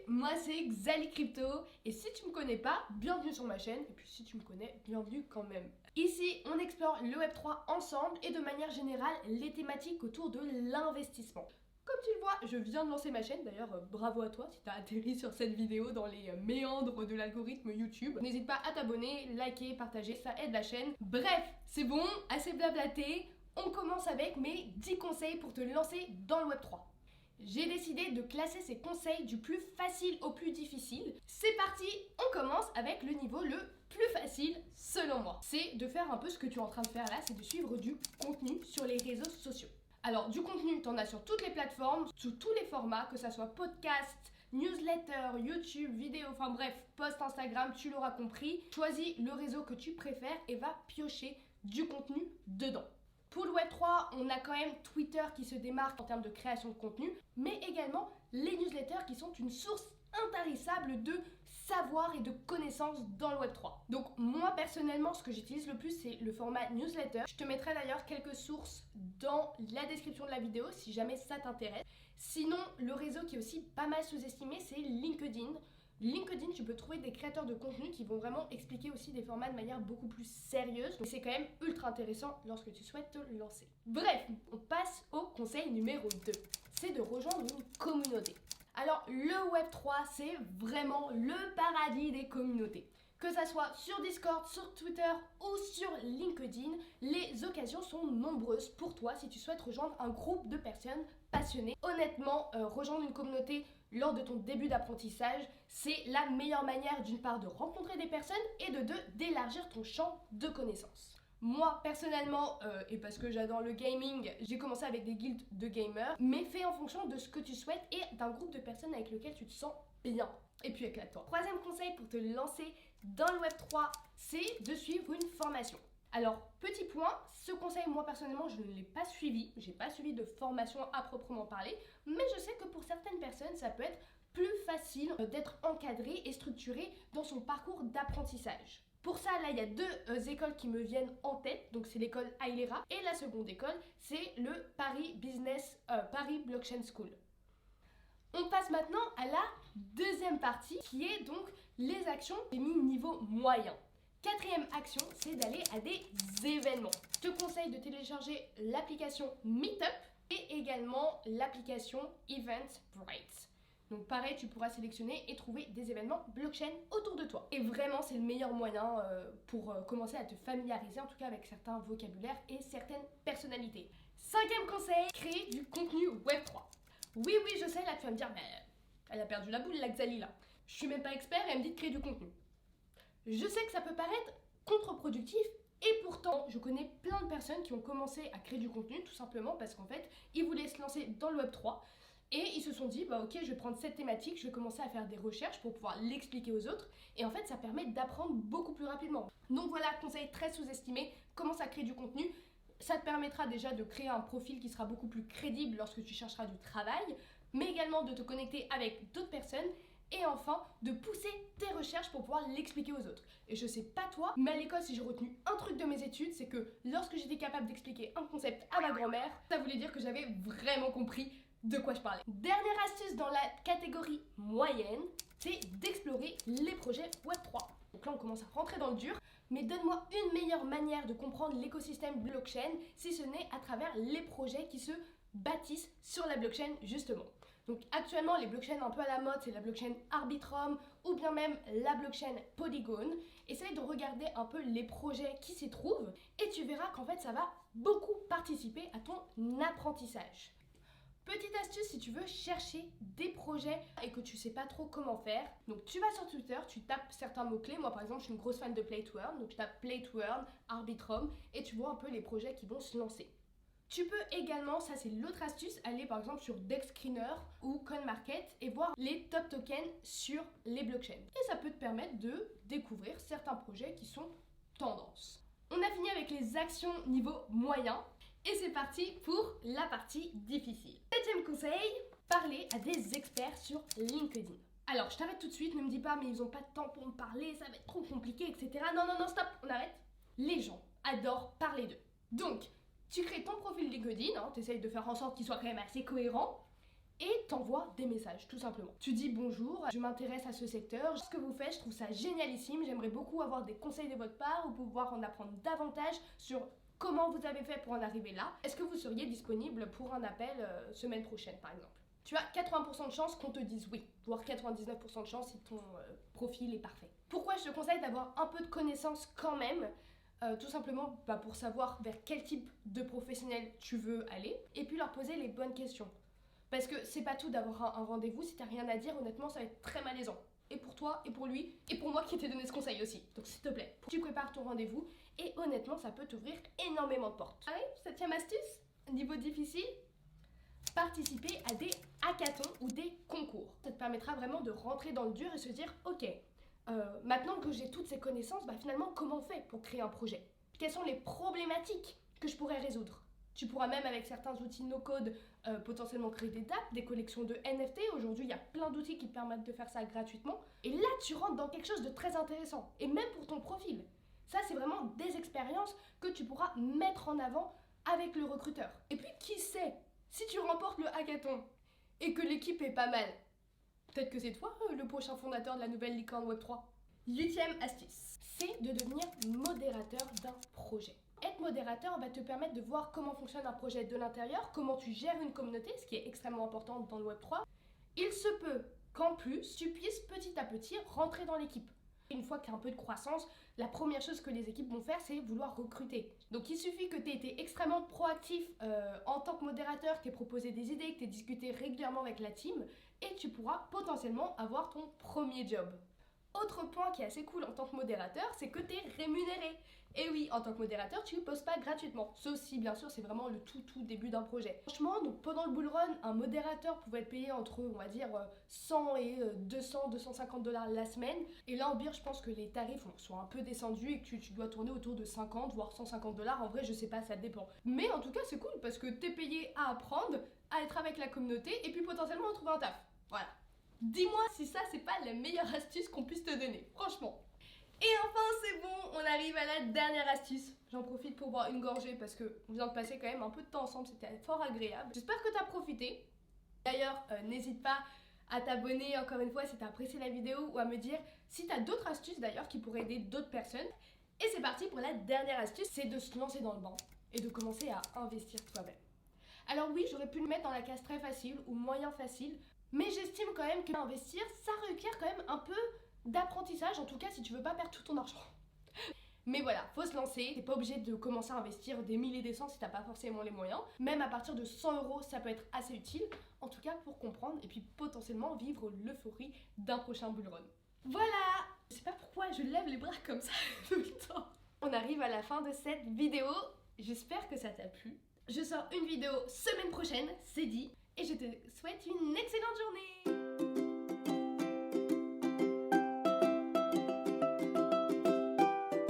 moi c'est Xali Crypto et si tu me connais pas, bienvenue sur ma chaîne et puis si tu me connais, bienvenue quand même. Ici, on explore le Web3 ensemble et de manière générale les thématiques autour de l'investissement. Comme tu le vois, je viens de lancer ma chaîne, d'ailleurs bravo à toi si tu as atterri sur cette vidéo dans les méandres de l'algorithme YouTube. N'hésite pas à t'abonner, liker, partager, ça aide la chaîne. Bref, c'est bon, assez blablaté, on commence avec mes 10 conseils pour te lancer dans le Web3. J'ai décidé de classer ces conseils du plus facile au plus difficile. C'est parti, on commence avec le niveau le plus facile selon moi. C'est de faire un peu ce que tu es en train de faire là, c'est de suivre du contenu sur les réseaux sociaux. Alors du contenu, tu en as sur toutes les plateformes, sous tous les formats, que ça soit podcast, newsletter, YouTube, vidéo, enfin bref, post Instagram, tu l'auras compris. Choisis le réseau que tu préfères et va piocher du contenu dedans. Pour le Web3, on a quand même Twitter qui se démarque en termes de création de contenu, mais également les newsletters qui sont une source intarissable de savoir et de connaissances dans le Web3. Donc moi personnellement, ce que j'utilise le plus, c'est le format newsletter. Je te mettrai d'ailleurs quelques sources dans la description de la vidéo si jamais ça t'intéresse. Sinon, le réseau qui est aussi pas mal sous-estimé, c'est LinkedIn. LinkedIn, tu peux trouver des créateurs de contenu qui vont vraiment expliquer aussi des formats de manière beaucoup plus sérieuse. Donc c'est quand même ultra intéressant lorsque tu souhaites te lancer. Bref, on passe au conseil numéro 2. C'est de rejoindre une communauté. Alors le Web3, c'est vraiment le paradis des communautés. Que ça soit sur Discord, sur Twitter ou sur LinkedIn, les occasions sont nombreuses pour toi si tu souhaites rejoindre un groupe de personnes passionnées. Honnêtement, rejoindre une communauté lors de ton début d'apprentissage, c'est la meilleure manière d'une part de rencontrer des personnes et de deux, d'élargir ton champ de connaissances. Moi, personnellement, et parce que j'adore le gaming, j'ai commencé avec des guildes de gamers, mais fait en fonction de ce que tu souhaites et d'un groupe de personnes avec lequel tu te sens bien. Et puis éclate-toi. Troisième conseil pour te lancer dans le Web3, c'est de suivre une formation. Alors, petit point, ce conseil, moi personnellement, je ne l'ai pas suivi. J'ai pas suivi de formation à proprement parler, mais je sais que pour certaines personnes, ça peut être plus facile d'être encadré et structuré dans son parcours d'apprentissage. Pour ça, là, il y a deux écoles qui me viennent en tête. Donc, c'est l'école Ailera et la seconde école, c'est le Paris Blockchain School. On passe maintenant à la deuxième partie qui est donc les actions j'ai mis niveau moyen. Quatrième action, c'est d'aller à des événements. Je te conseille de télécharger l'application Meetup et également l'application Eventbrite. Donc pareil, tu pourras sélectionner et trouver des événements blockchain autour de toi. Et vraiment, c'est le meilleur moyen pour commencer à te familiariser, en tout cas avec certains vocabulaires et certaines personnalités. Cinquième conseil, créer du contenu Web3. Oui, je sais, là tu vas me dire, mais elle a perdu la boule, la Xali là. Je suis même pas expert et elle me dit de créer du contenu. Je sais que ça peut paraître contre-productif et pourtant, je connais plein de personnes qui ont commencé à créer du contenu tout simplement parce qu'en fait, ils voulaient se lancer dans le Web3 et ils se sont dit, bah ok, je vais prendre cette thématique, je vais commencer à faire des recherches pour pouvoir l'expliquer aux autres et en fait, ça permet d'apprendre beaucoup plus rapidement. Donc voilà, conseil très sous-estimé, commence à créer du contenu. Ça te permettra déjà de créer un profil qui sera beaucoup plus crédible lorsque tu chercheras du travail, mais également de te connecter avec d'autres personnes et enfin de pousser tes recherches pour pouvoir l'expliquer aux autres. Et je sais pas toi, mais à l'école, si j'ai retenu un truc de mes études, c'est que lorsque j'étais capable d'expliquer un concept à ma grand-mère, ça voulait dire que j'avais vraiment compris de quoi je parlais. Dernière astuce dans la catégorie moyenne, c'est d'explorer les projets Web3. Donc là, on commence à rentrer dans le dur. Mais donne-moi une meilleure manière de comprendre l'écosystème blockchain si ce n'est à travers les projets qui se bâtissent sur la blockchain justement. Donc actuellement les blockchains un peu à la mode c'est la blockchain Arbitrum ou bien même la blockchain Polygon. Essaye de regarder un peu les projets qui s'y trouvent et tu verras qu'en fait ça va beaucoup participer à ton apprentissage. Petite astuce si tu veux chercher des projets et que tu sais pas trop comment faire. Donc tu vas sur Twitter, tu tapes certains mots-clés. Moi par exemple je suis une grosse fan de Play to Earn. Donc je tape Play to Earn, Arbitrum et tu vois un peu les projets qui vont se lancer. Tu peux également, ça c'est l'autre astuce, aller par exemple sur DexScreener ou CoinMarket et voir les top tokens sur les blockchains. Et ça peut te permettre de découvrir certains projets qui sont tendances. On a fini avec les actions niveau moyen. Et c'est parti pour la partie difficile. Septième conseil, parler à des experts sur LinkedIn. Alors, je t'arrête tout de suite, ne me dis pas, mais ils n'ont pas de temps pour me parler, ça va être trop compliqué, etc. Non, stop, on arrête. Les gens adorent parler d'eux. Donc, tu crées ton profil LinkedIn, tu essayes de faire en sorte qu'il soit quand même assez cohérent. et t'envoies des messages, tout simplement. Tu dis bonjour, je m'intéresse à ce secteur, ce que vous faites, je trouve ça génialissime, j'aimerais beaucoup avoir des conseils de votre part ou pouvoir en apprendre davantage sur comment vous avez fait pour en arriver là. Est-ce que vous seriez disponible pour un appel semaine prochaine, par exemple? Tu as 80% de chances qu'on te dise oui, voire 99% de chances si ton profil est parfait. Pourquoi je te conseille d'avoir un peu de connaissances quand même? Tout simplement pour savoir vers quel type de professionnel tu veux aller et puis leur poser les bonnes questions. Parce que c'est pas tout d'avoir un rendez-vous, si t'as rien à dire, honnêtement, ça va être très malaisant. Et pour toi, et pour lui, et pour moi qui t'ai donné ce conseil aussi. Donc s'il te plaît, tu prépares ton rendez-vous et honnêtement, ça peut t'ouvrir énormément de portes. Allez, 7e astuce, niveau difficile, participer à des hackathons ou des concours. Ça te permettra vraiment de rentrer dans le dur et se dire, ok, maintenant que j'ai toutes ces connaissances, finalement, comment on fait pour créer un projet? Quelles sont les problématiques que je pourrais résoudre? Tu pourras même avec certains outils no-code potentiellement créer des dApps, des collections de NFT. Aujourd'hui, il y a plein d'outils qui te permettent de faire ça gratuitement. Et là, tu rentres dans quelque chose de très intéressant. Et même pour ton profil. Ça, c'est vraiment des expériences que tu pourras mettre en avant avec le recruteur. Et puis, qui sait, si tu remportes le hackathon et que l'équipe est pas mal, peut-être que c'est toi le prochain fondateur de la nouvelle licorne Web3. 8e astuce, c'est de devenir modérateur d'un projet. Être modérateur va te permettre de voir comment fonctionne un projet de l'intérieur, comment tu gères une communauté, ce qui est extrêmement important dans le Web3. Il se peut qu'en plus, tu puisses petit à petit rentrer dans l'équipe. Une fois qu'il y a un peu de croissance, la première chose que les équipes vont faire, c'est vouloir recruter. Donc il suffit que tu aies été extrêmement proactif en tant que modérateur, que tu aies proposé des idées, que tu aies discuté régulièrement avec la team, et tu pourras potentiellement avoir ton premier job. Autre point qui est assez cool en tant que modérateur, c'est que tu es rémunéré. Et oui, en tant que modérateur, tu ne poses pas gratuitement. Sauf si, bien sûr, c'est vraiment le tout début d'un projet. Franchement, donc pendant le bull run, un modérateur pouvait être payé entre, on va dire, 100 et 200-250 $ la semaine. Et là, en Beer, je pense que les tarifs sont un peu descendus et que tu dois tourner autour de 50 voire 150 $. En vrai, je sais pas, ça dépend. Mais en tout cas, c'est cool parce que tu es payé à apprendre, à être avec la communauté et puis potentiellement à trouver un taf. Voilà. Dis-moi si ça, c'est pas la meilleure astuce qu'on puisse te donner, franchement. Et enfin, c'est bon, on arrive à la dernière astuce. J'en profite pour boire une gorgée parce qu'on vient de passer quand même un peu de temps ensemble, c'était fort agréable. J'espère que tu as profité. D'ailleurs, n'hésite pas à t'abonner encore une fois si tu as apprécié la vidéo ou à me dire si tu as d'autres astuces d'ailleurs qui pourraient aider d'autres personnes. Et c'est parti pour la dernière astuce, c'est de se lancer dans le bain et de commencer à investir toi-même. Alors oui, j'aurais pu le mettre dans la case très facile ou moyen facile, mais j'estime quand même que investir, ça requiert quand même un peu d'apprentissage, en tout cas si tu veux pas perdre tout ton argent. Mais voilà, faut se lancer, t'es pas obligé de commencer à investir des milliers et des cents si t'as pas forcément les moyens. Même à partir de 100 €, ça peut être assez utile, en tout cas pour comprendre et puis potentiellement vivre l'euphorie d'un prochain bull run. Voilà! Je sais pas pourquoi je lève les bras comme ça tout le temps. On arrive à la fin de cette vidéo, j'espère que ça t'a plu. Je sors une vidéo semaine prochaine, c'est dit, et je te souhaite une excellente journée!